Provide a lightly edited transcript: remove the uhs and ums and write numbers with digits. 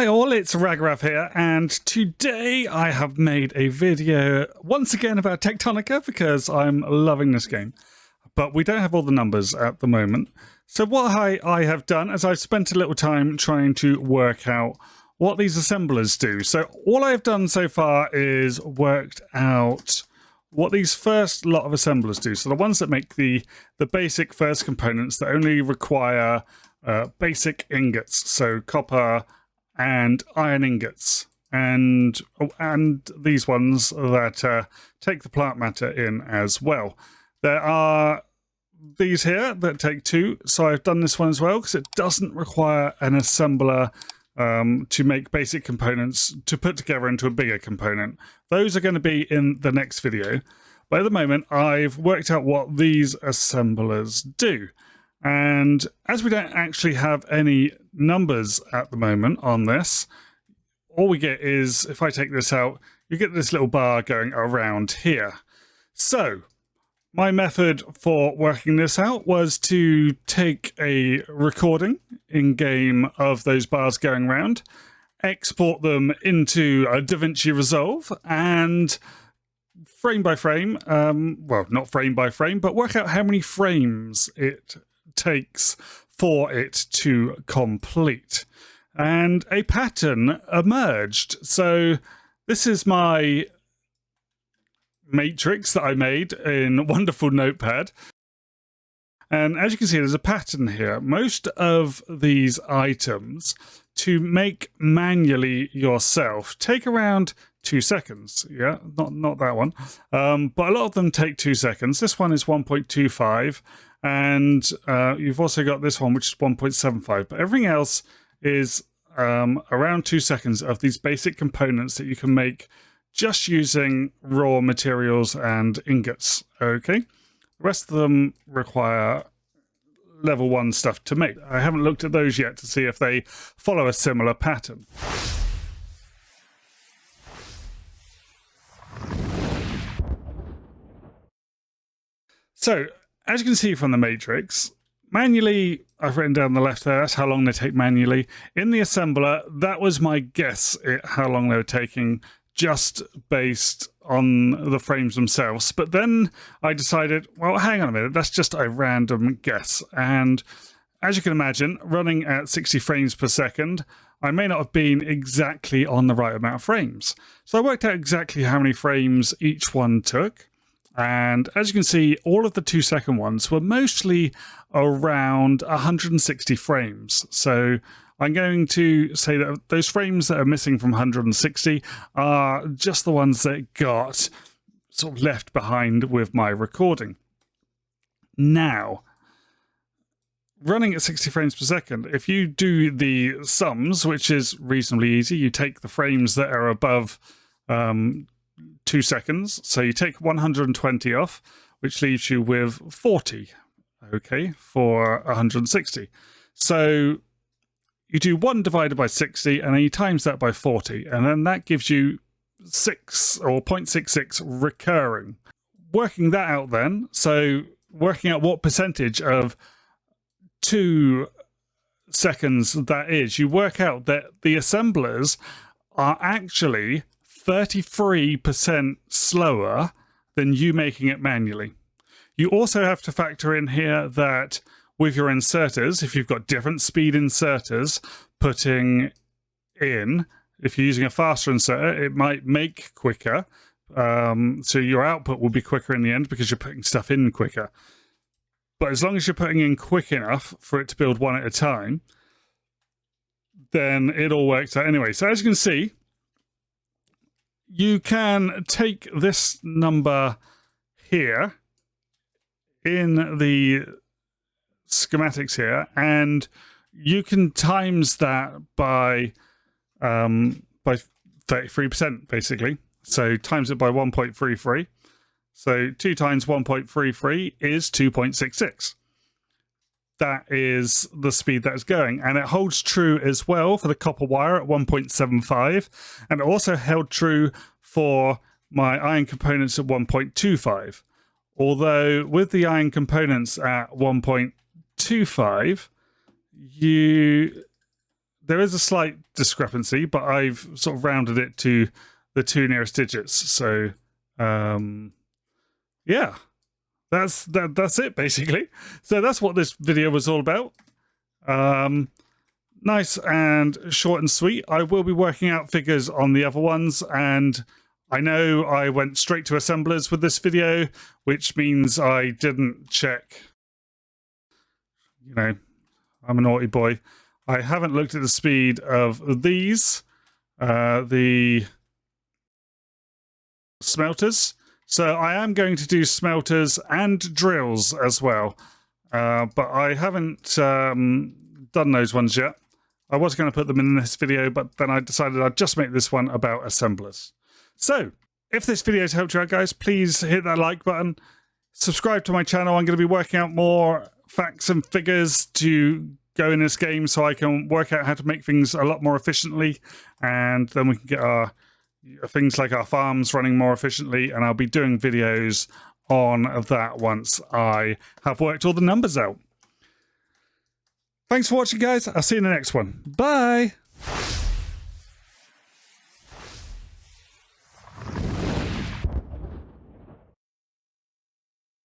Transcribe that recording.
Hi all, it's Ragarav here, and today I have made a video once again about Techtonica because I'm loving this game. But we don't have all the numbers at the moment. So what I have done is I've spent a little time trying to work out what these assemblers do. So all I've done so far is worked out what these first lot of assemblers do. So the ones that make the basic first components that only require basic ingots, so copper and iron ingots, and these ones that take the plant matter in as well. There are these here that take 2, so I've done this one as well because it doesn't require an assembler to make basic components to put together into a bigger component. Those are going to be in the next video, but at the moment I've worked out what these assemblers do. And as we don't actually have any numbers at the moment on this, all we get is, if I take this out, you get this little bar going around here. So my method for working this out was to take a recording in game of those bars going around, export them into a DaVinci Resolve, and frame by frame, well, not frame by frame, but work out how many frames it takes for it to complete. And a pattern emerged. So this is my matrix that I made in wonderful Notepad. And as you can see, there's a pattern here. Most of these items to make manually yourself take around 2 seconds. Yeah, not that one. But a lot of them take 2 seconds. This one is 1.25. And you've also got this one, which is 1.75. But everything else is around 2 seconds of these basic components that you can make just using raw materials and ingots. Okay, the rest of them require level 1 stuff to make. I haven't looked at those yet to see if they follow a similar pattern. So as you can see from the matrix, manually, I've written down the left there, that's how long they take manually. In the assembler, that was my guess at how long they were taking, just based on the frames themselves. But then I decided, well, hang on a minute, that's just a random guess. And as you can imagine, running at 60 frames per second, I may not have been exactly on the right amount of frames. So I worked out exactly how many frames each one took. And as you can see, all of the 2 second ones were mostly around 160 frames. So I'm going to say that those frames that are missing from 160 are just the ones that got sort of left behind with my recording. Now, running at 60 frames per second, if you do the sums, which is reasonably easy, you take the frames that are above 2 seconds, so you take 120 off, which leaves you with 40, okay, for 160. So you do 1 divided by 60, and then you times that by 40, and then that gives you 6 or 0.66 recurring. Working that out then, so working out what percentage of 2 seconds that is, you work out that the assemblers are actually 33% slower than you making it manually. You also have to factor in here that with your inserters, if you've got different speed inserters putting in, if you're using a faster inserter, it might make quicker. So your output will be quicker in the end because you're putting stuff in quicker. But as long as you're putting in quick enough for it to build one at a time, then it all works out anyway. So as you can see, you can take this number here in the schematics here, and you can times that by 33% basically. So times it by 1.33. So 2 times 1.33 is 2.66. That is the speed that is going, and it holds true as well for the copper wire at 1.75, and it also held true for my iron components at 1.25. Although with the iron components at 1.25, there is a slight discrepancy, but I've sort of rounded it to the 2 nearest digits. So, yeah, that's it basically. So that's what this video was all about. Nice and short and sweet. I will be working out figures on the other ones, and I know I went straight to assemblers with this video, which means I didn't check. You know, I'm a naughty boy. I haven't looked at the speed of these, the smelters. So I am going to do smelters and drills as well, but I haven't done those ones yet. I was going to put them in this video, but then I decided I'd just make this one about assemblers. So, if this video has helped you out, guys, please hit that like button. Subscribe to my channel. I'm going to be working out more facts and figures to go in this game so I can work out how to make things a lot more efficiently. And then we can get our things like our farms running more efficiently. And I'll be doing videos on that once I have worked all the numbers out. Thanks for watching, guys. I'll see you in the next one. Bye!